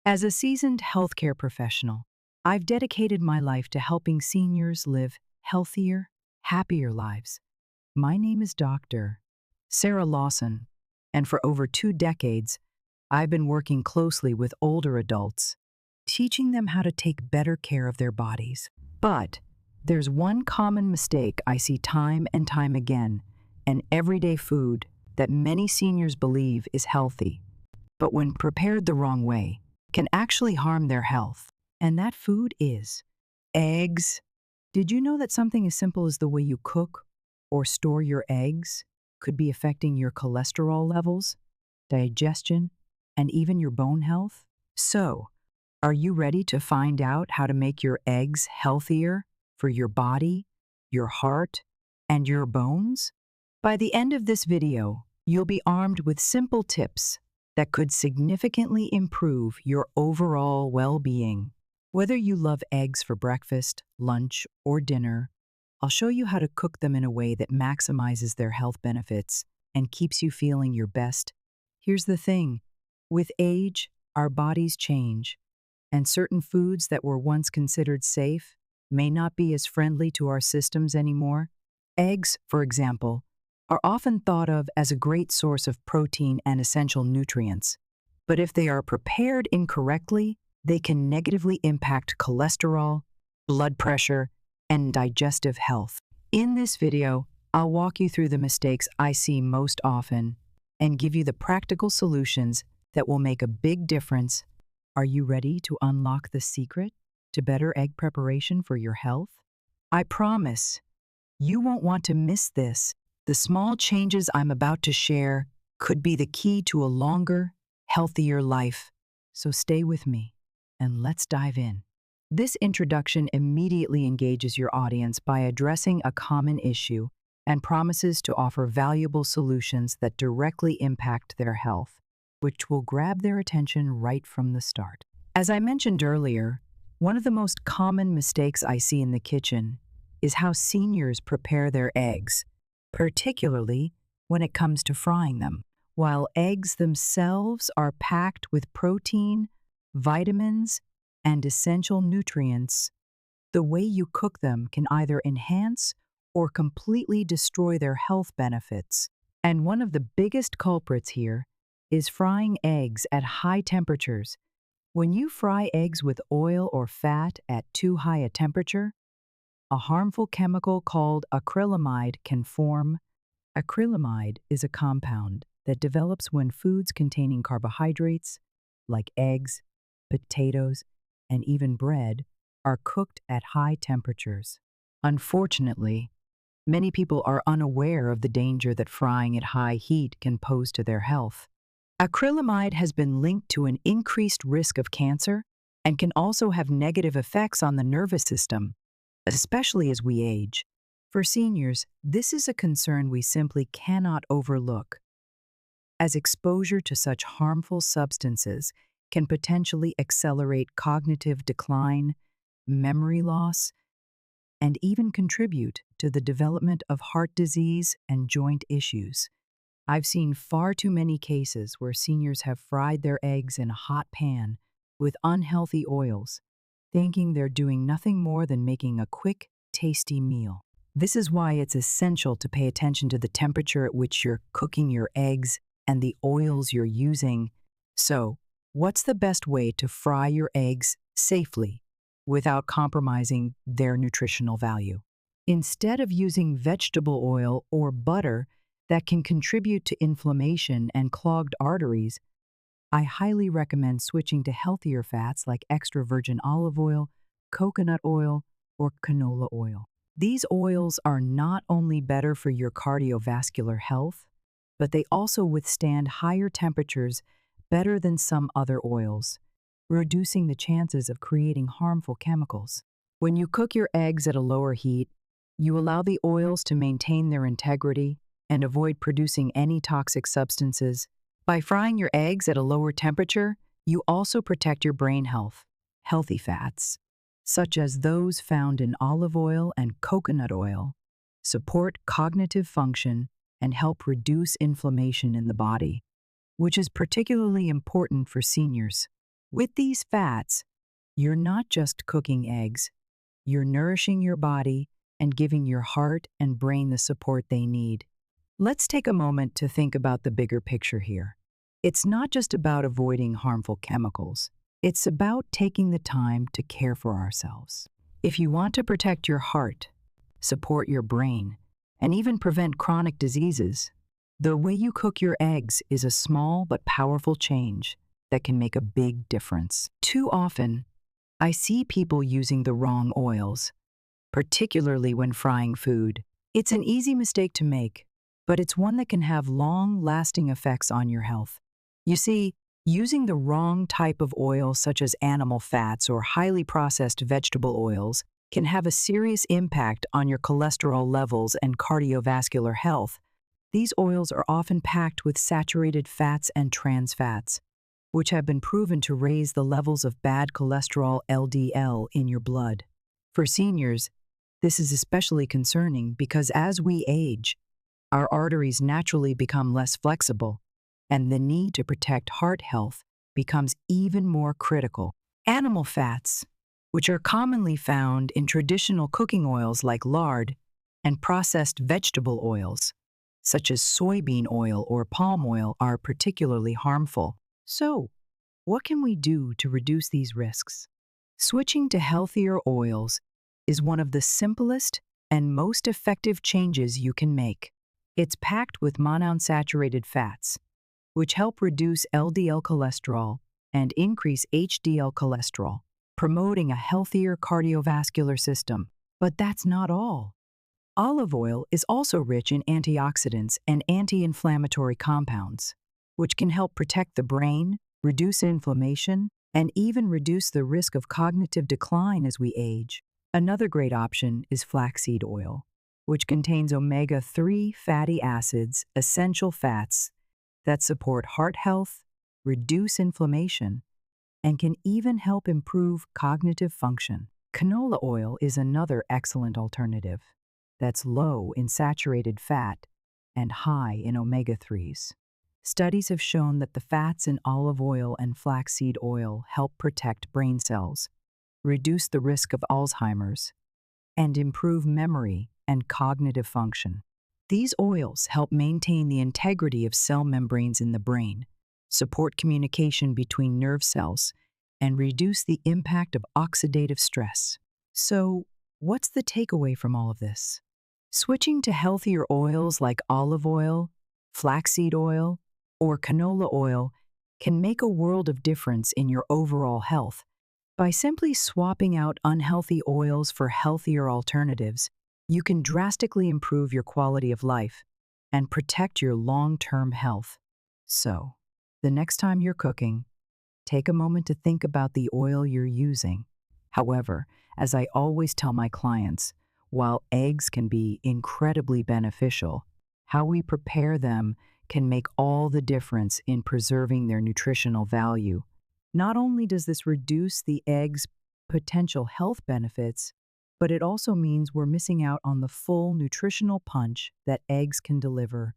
As a seasoned healthcare professional, I've dedicated my life to helping seniors live healthier, happier lives. My name is Dr. Sarah Lawson, and for over 2 decades, I've been working closely with older adults, teaching them how to take better care of their bodies. But there's one common mistake I see time and time again, an everyday food that many seniors believe is healthy, but when prepared the wrong way, can actually harm their health. And that food is eggs. Did you know that something as simple as the way you cook or store your eggs could be affecting your cholesterol levels, digestion, and even your bone health? So, are you ready to find out how to make your eggs healthier for your body, your heart, and your bones? By the end of this video, you'll be armed with simple tips that could significantly improve your overall well-being. Whether you love eggs for breakfast, lunch, or dinner, I'll show you how to cook them in a way that maximizes their health benefits and keeps you feeling your best. Here's the thing. With age, our bodies change, and certain foods that were once considered safe may not be as friendly to our systems anymore. Eggs, for example, are often thought of as a great source of protein and essential nutrients. But if they are prepared incorrectly, they can negatively impact cholesterol, blood pressure, and digestive health. In this video, I'll walk you through the mistakes I see most often and give you the practical solutions that will make a big difference. Are you ready to unlock the secret to better egg preparation for your health? I promise you won't want to miss this. The small changes I'm about to share could be the key to a longer, healthier life. So stay with me and let's dive in. This introduction immediately engages your audience by addressing a common issue and promises to offer valuable solutions that directly impact their health, which will grab their attention right from the start. As I mentioned earlier, one of the most common mistakes I see in the kitchen is how seniors prepare their eggs, particularly when it comes to frying them. While eggs themselves are packed with protein, vitamins, and essential nutrients, the way you cook them can either enhance or completely destroy their health benefits. And one of the biggest culprits here is frying eggs at high temperatures. When you fry eggs with oil or fat at too high a temperature, a harmful chemical called acrylamide can form. Acrylamide is a compound that develops when foods containing carbohydrates, like eggs, potatoes, and even bread, are cooked at high temperatures. Unfortunately, many people are unaware of the danger that frying at high heat can pose to their health. Acrylamide has been linked to an increased risk of cancer and can also have negative effects on the nervous system, especially as we age. For seniors, this is a concern we simply cannot overlook, as exposure to such harmful substances can potentially accelerate cognitive decline, memory loss, and even contribute to the development of heart disease and joint issues. I've seen far too many cases where seniors have fried their eggs in a hot pan with unhealthy oils, thinking they're doing nothing more than making a quick, tasty meal. This is why it's essential to pay attention to the temperature at which you're cooking your eggs and the oils you're using. So, what's the best way to fry your eggs safely without compromising their nutritional value? Instead of using vegetable oil or butter that can contribute to inflammation and clogged arteries, I highly recommend switching to healthier fats like extra virgin olive oil, coconut oil, or canola oil. These oils are not only better for your cardiovascular health, but they also withstand higher temperatures better than some other oils, reducing the chances of creating harmful chemicals. When you cook your eggs at a lower heat, you allow the oils to maintain their integrity and avoid producing any toxic substances. By frying your eggs at a lower temperature, you also protect your brain health. Healthy fats, such as those found in olive oil and coconut oil, support cognitive function and help reduce inflammation in the body, which is particularly important for seniors. With these fats, you're not just cooking eggs, you're nourishing your body and giving your heart and brain the support they need. Let's take a moment to think about the bigger picture here. It's not just about avoiding harmful chemicals. It's about taking the time to care for ourselves. If you want to protect your heart, support your brain, and even prevent chronic diseases, the way you cook your eggs is a small but powerful change that can make a big difference. Too often, I see people using the wrong oils, particularly when frying food. It's an easy mistake to make, but it's one that can have long-lasting effects on your health. You see, using the wrong type of oil, such as animal fats or highly processed vegetable oils, can have a serious impact on your cholesterol levels and cardiovascular health. These oils are often packed with saturated fats and trans fats, which have been proven to raise the levels of bad cholesterol LDL in your blood. For seniors, this is especially concerning because as we age, our arteries naturally become less flexible, and the need to protect heart health becomes even more critical. Animal fats, which are commonly found in traditional cooking oils like lard and processed vegetable oils, such as soybean oil or palm oil, are particularly harmful. So, what can we do to reduce these risks? Switching to healthier oils is one of the simplest and most effective changes you can make. It's packed with monounsaturated fats, which help reduce LDL cholesterol and increase HDL cholesterol, promoting a healthier cardiovascular system. But that's not all. Olive oil is also rich in antioxidants and anti-inflammatory compounds, which can help protect the brain, reduce inflammation, and even reduce the risk of cognitive decline as we age. Another great option is flaxseed oil, which contains omega-3 fatty acids, essential fats that support heart health, reduce inflammation, and can even help improve cognitive function. Canola oil is another excellent alternative that's low in saturated fat and high in omega-3s. Studies have shown that the fats in olive oil and flaxseed oil help protect brain cells, reduce the risk of Alzheimer's, and improve memory and cognitive function. These oils help maintain the integrity of cell membranes in the brain, support communication between nerve cells, and reduce the impact of oxidative stress. So, what's the takeaway from all of this? Switching to healthier oils like olive oil, flaxseed oil, or canola oil can make a world of difference in your overall health. By simply swapping out unhealthy oils for healthier alternatives, you can drastically improve your quality of life and protect your long-term health. So, the next time you're cooking, take a moment to think about the oil you're using. However, as I always tell my clients, while eggs can be incredibly beneficial, how we prepare them can make all the difference in preserving their nutritional value. Not only does this reduce the egg's potential health benefits, but it also means we're missing out on the full nutritional punch that eggs can deliver.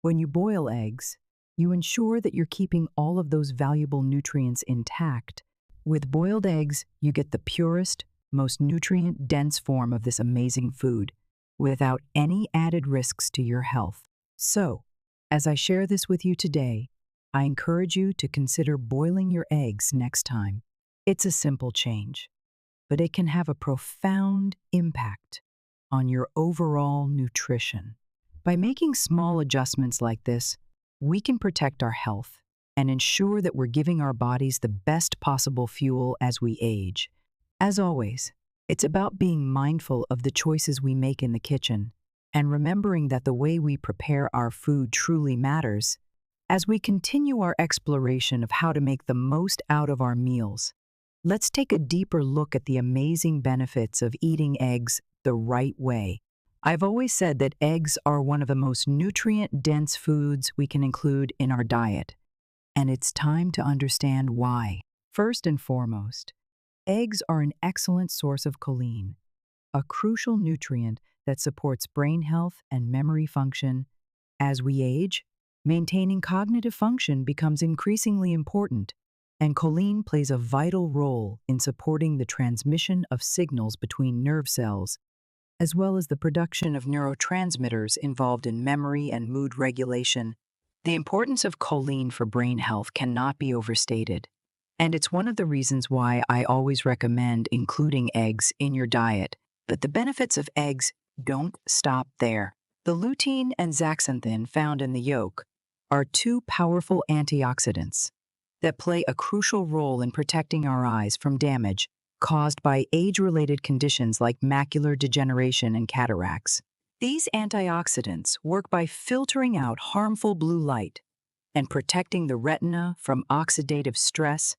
When you boil eggs, you ensure that you're keeping all of those valuable nutrients intact. With boiled eggs, you get the purest, most nutrient-dense form of this amazing food, without any added risks to your health. So, as I share this with you today, I encourage you to consider boiling your eggs next time. It's a simple change, but it can have a profound impact on your overall nutrition. By making small adjustments like this, we can protect our health and ensure that we're giving our bodies the best possible fuel as we age. As always, it's about being mindful of the choices we make in the kitchen and remembering that the way we prepare our food truly matters. As we continue our exploration of how to make the most out of our meals, let's take a deeper look at the amazing benefits of eating eggs the right way. I've always said that eggs are one of the most nutrient-dense foods we can include in our diet, and it's time to understand why. First and foremost, eggs are an excellent source of choline, a crucial nutrient that supports brain health and memory function. As we age, maintaining cognitive function becomes increasingly important, And choline plays a vital role in supporting the transmission of signals between nerve cells, as well as the production of neurotransmitters involved in memory and mood regulation. The importance of choline for brain health cannot be overstated, and it's one of the reasons why I always recommend including eggs in your diet. But the benefits of eggs don't stop there. The lutein and zeaxanthin found in the yolk are two powerful antioxidants that play a crucial role in protecting our eyes from damage caused by age-related conditions like macular degeneration and cataracts. These antioxidants work by filtering out harmful blue light and protecting the retina from oxidative stress.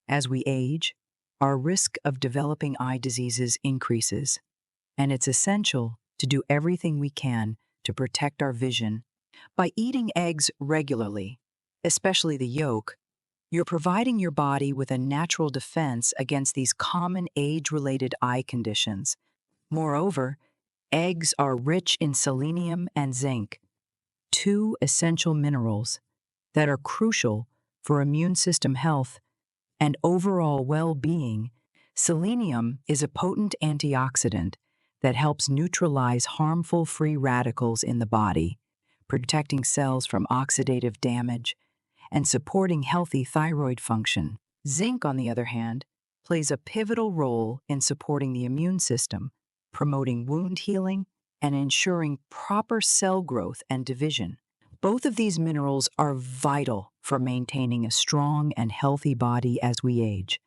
As we age, our risk of developing eye diseases increases, and it's essential to do everything we can to protect our vision. By eating eggs regularly, especially the yolk, you're providing your body with a natural defense against these common age-related eye conditions. Moreover, eggs are rich in selenium and zinc, two essential minerals that are crucial for immune system health and overall well-being. Selenium is a potent antioxidant that helps neutralize harmful free radicals in the body, protecting cells from oxidative damage and supporting healthy thyroid function. Zinc, on the other hand, plays a pivotal role in supporting the immune system, promoting wound healing, and ensuring proper cell growth and division. Both of these minerals are vital for maintaining a strong and healthy body as we age,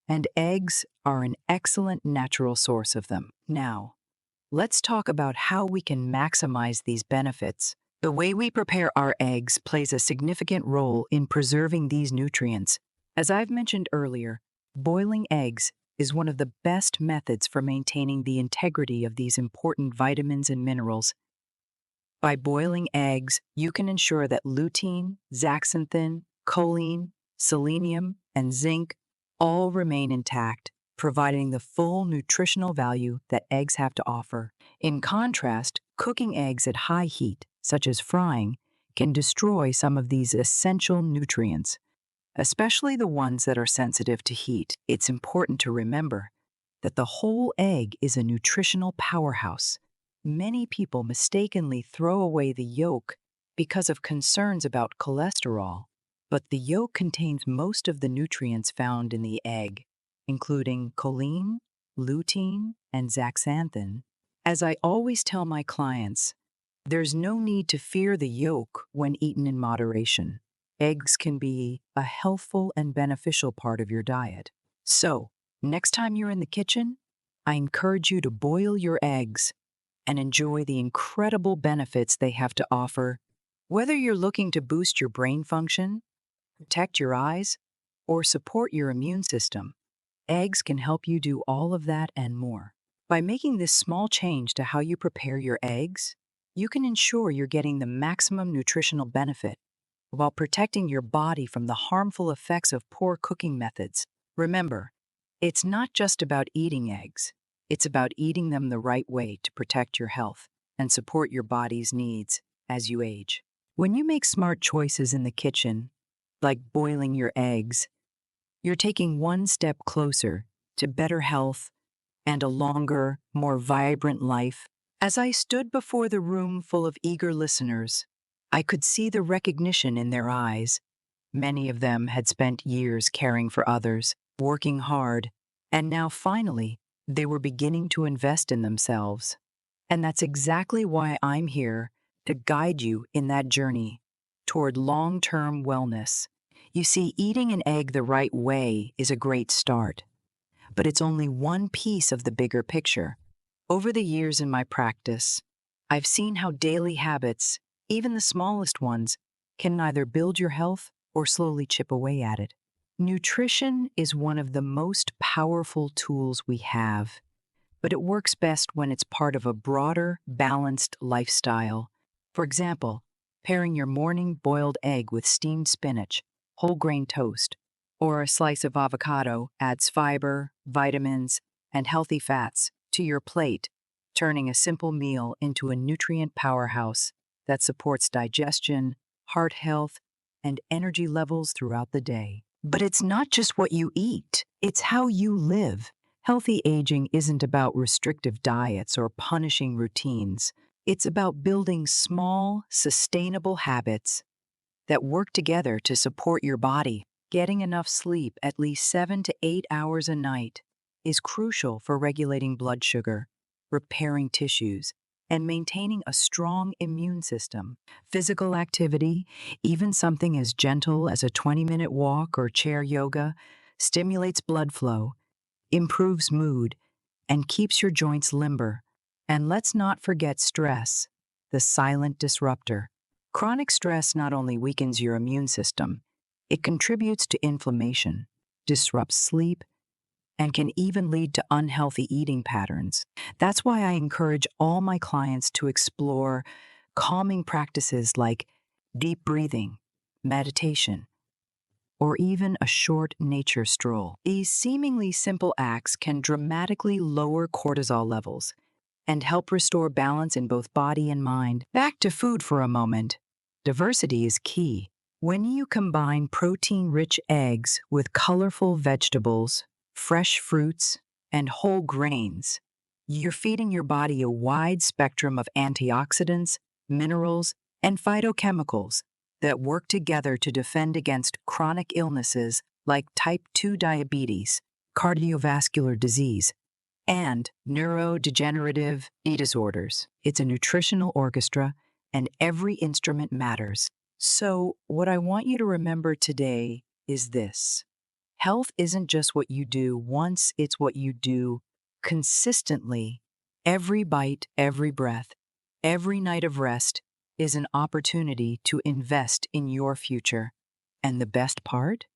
and eggs are an excellent natural source of them. Now, let's talk about how we can maximize these benefits. The way we prepare our eggs plays a significant role in preserving these nutrients. As I've mentioned earlier, boiling eggs is one of the best methods for maintaining the integrity of these important vitamins and minerals. By boiling eggs, you can ensure that lutein, zeaxanthin, choline, selenium, and zinc all remain intact, providing the full nutritional value that eggs have to offer. In contrast, cooking eggs at high heat, such as frying, can destroy some of these essential nutrients, especially the ones that are sensitive to heat. It's important to remember that the whole egg is a nutritional powerhouse. Many people mistakenly throw away the yolk because of concerns about cholesterol, but the yolk contains most of the nutrients found in the egg, including choline, lutein, and zeaxanthin. As I always tell my clients, there's no need to fear the yolk when eaten in moderation. Eggs can be a healthful and beneficial part of your diet. So, next time you're in the kitchen, I encourage you to boil your eggs and enjoy the incredible benefits they have to offer. Whether you're looking to boost your brain function, protect your eyes, or support your immune system, eggs can help you do all of that and more. By making this small change to how you prepare your eggs, you can ensure you're getting the maximum nutritional benefit while protecting your body from the harmful effects of poor cooking methods. Remember, it's not just about eating eggs. It's about eating them the right way to protect your health and support your body's needs as you age. When you make smart choices in the kitchen, like boiling your eggs, you're taking one step closer to better health and a longer, more vibrant life. As I stood before the room full of eager listeners, I could see the recognition in their eyes. Many of them had spent years caring for others, working hard, and now finally, they were beginning to invest in themselves. And that's exactly why I'm here to guide you in that journey toward long-term wellness. You see, eating an egg the right way is a great start, but it's only one piece of the bigger picture. Over the years in my practice, I've seen how daily habits, even the smallest ones, can neither build your health or slowly chip away at it. Nutrition is one of the most powerful tools we have, but it works best when it's part of a broader, balanced lifestyle. For example, pairing your morning boiled egg with steamed spinach, whole grain toast, or a slice of avocado adds fiber, vitamins, and healthy fats to your plate, turning a simple meal into a nutrient powerhouse that supports digestion, heart health, and energy levels throughout the day. But it's not just what you eat, it's how you live. Healthy aging isn't about restrictive diets or punishing routines. It's about building small, sustainable habits that work together to support your body. Getting enough sleep, at least 7 to 8 hours a night, is crucial for regulating blood sugar, repairing tissues, and maintaining a strong immune system. Physical activity, even something as gentle as a 20-minute walk or chair yoga, stimulates blood flow, improves mood, and keeps your joints limber. And let's not forget stress, the silent disruptor. Chronic stress not only weakens your immune system, it contributes to inflammation, disrupts sleep, and can even lead to unhealthy eating patterns. That's why I encourage all my clients to explore calming practices like deep breathing, meditation, or even a short nature stroll. These seemingly simple acts can dramatically lower cortisol levels and help restore balance in both body and mind. Back to food for a moment. Diversity is key. When you combine protein-rich eggs with colorful vegetables, fresh fruits, and whole grains, you're feeding your body a wide spectrum of antioxidants, minerals, and phytochemicals that work together to defend against chronic illnesses like type 2 diabetes, cardiovascular disease, and neurodegenerative disorders. It's a nutritional orchestra, and every instrument matters. So, what I want you to remember today is this. Health isn't just what you do once, it's what you do consistently. Every bite, every breath, every night of rest is an opportunity to invest in your future. And the best part?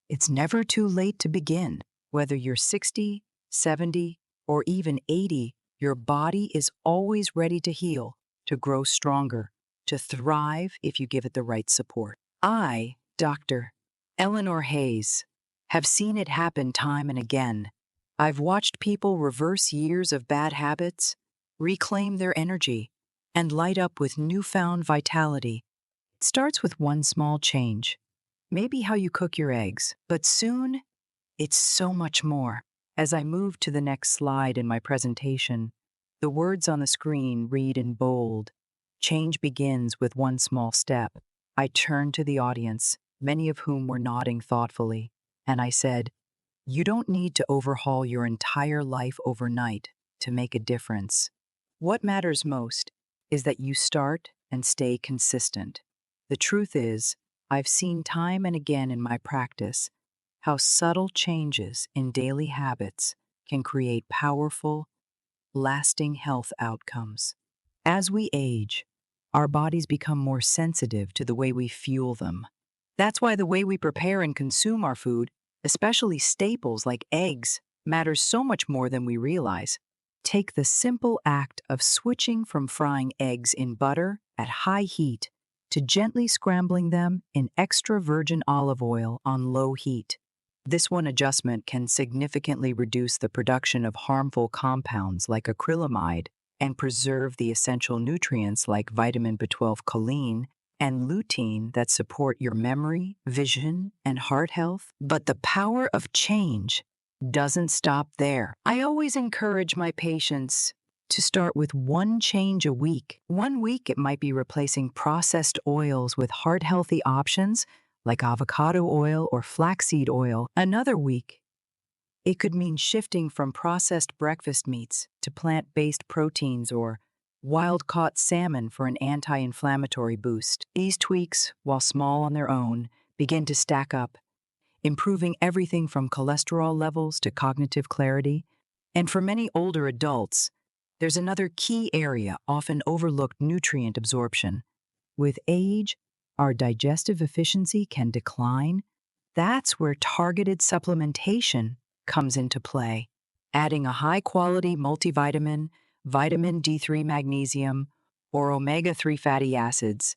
It's never too late to begin. Whether you're 60, 70, or even 80, your body is always ready to heal, to grow stronger, to thrive if you give it the right support. I, Dr. Eleanor Hayes, have seen it happen time and again. I've watched people reverse years of bad habits, reclaim their energy, and light up with newfound vitality. It starts with one small change, maybe how you cook your eggs, but soon it's so much more. As I move to the next slide in my presentation, the words on the screen read in bold, "Change begins with one small step." I turned to the audience, many of whom were nodding thoughtfully, and I said, "You don't need to overhaul your entire life overnight to make a difference. What matters most is that you start and stay consistent." The truth is, I've seen time and again in my practice how subtle changes in daily habits can create powerful, lasting health outcomes. As we age, our bodies become more sensitive to the way we fuel them. That's why the way we prepare and consume our food, especially staples like eggs, matters so much more than we realize. Take the simple act of switching from frying eggs in butter at high heat to gently scrambling them in extra virgin olive oil on low heat. This one adjustment can significantly reduce the production of harmful compounds like acrylamide and preserve the essential nutrients like vitamin B12 choline and lutein that support your memory, vision, and heart health. But the power of change doesn't stop there. I always encourage my patients to start with one change a week. One week, it might be replacing processed oils with heart-healthy options like avocado oil or flaxseed oil. Another week, it could mean shifting from processed breakfast meats to plant-based proteins or wild-caught salmon for an anti-inflammatory boost. These tweaks, while small on their own, begin to stack up, improving everything from cholesterol levels to cognitive clarity. And for many older adults, there's another key area often overlooked: nutrient absorption. With age, our digestive efficiency can decline. That's where targeted supplementation comes into play. Adding a high-quality multivitamin, vitamin D3 magnesium, or omega-3 fatty acids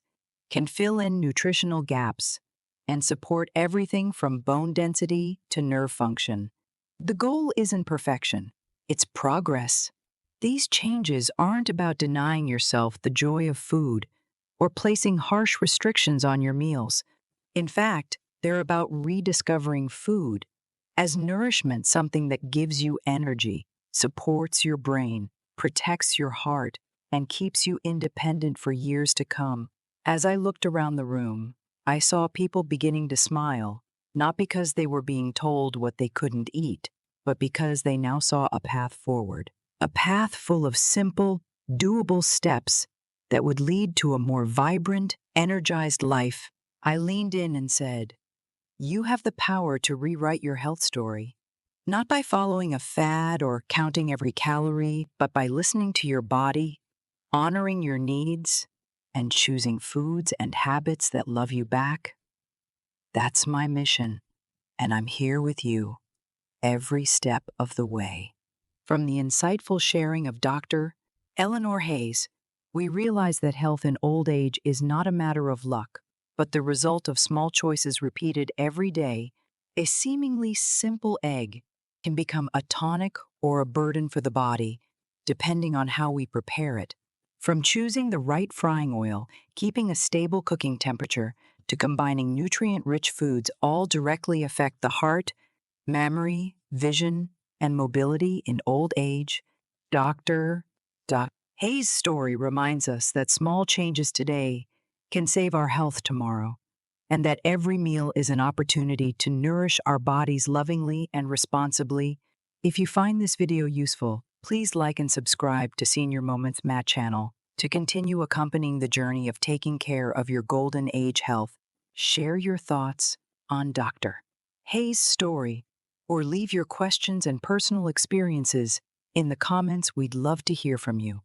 can fill in nutritional gaps and support everything from bone density to nerve function. The goal isn't perfection, it's progress. These changes aren't about denying yourself the joy of food or placing harsh restrictions on your meals. In fact, They're about rediscovering food as nourishment, something that gives you energy, supports your brain, protects your heart, and keeps you independent for years to come. As I looked around the room, I saw people beginning to smile, not because they were being told what they couldn't eat, but because they now saw a path forward. A path full of simple, doable steps that would lead to a more vibrant, energized life. I leaned in and said, "You have the power to rewrite your health story, not by following a fad or counting every calorie, but by listening to your body, honoring your needs, and choosing foods and habits that love you back." That's my mission, and I'm here with you every step of the way. From the insightful sharing of Dr. Eleanor Hayes, we realize that health in old age is not a matter of luck, but the result of small choices repeated every day. A seemingly simple egg can become a tonic or a burden for the body, depending on how we prepare it. From choosing the right frying oil, keeping a stable cooking temperature, to combining nutrient-rich foods, all directly affect the heart, memory, vision, and mobility in old age. Dr. Hayes' story reminds us that small changes today can save our health tomorrow, and that every meal is an opportunity to nourish our bodies lovingly and responsibly. If you find this video useful, please like and subscribe to Senior Moments Matt channel to continue accompanying the journey of taking care of your golden age health. Share your thoughts on Dr. Hayes' story, or leave your questions and personal experiences in the comments. We'd love to hear from you.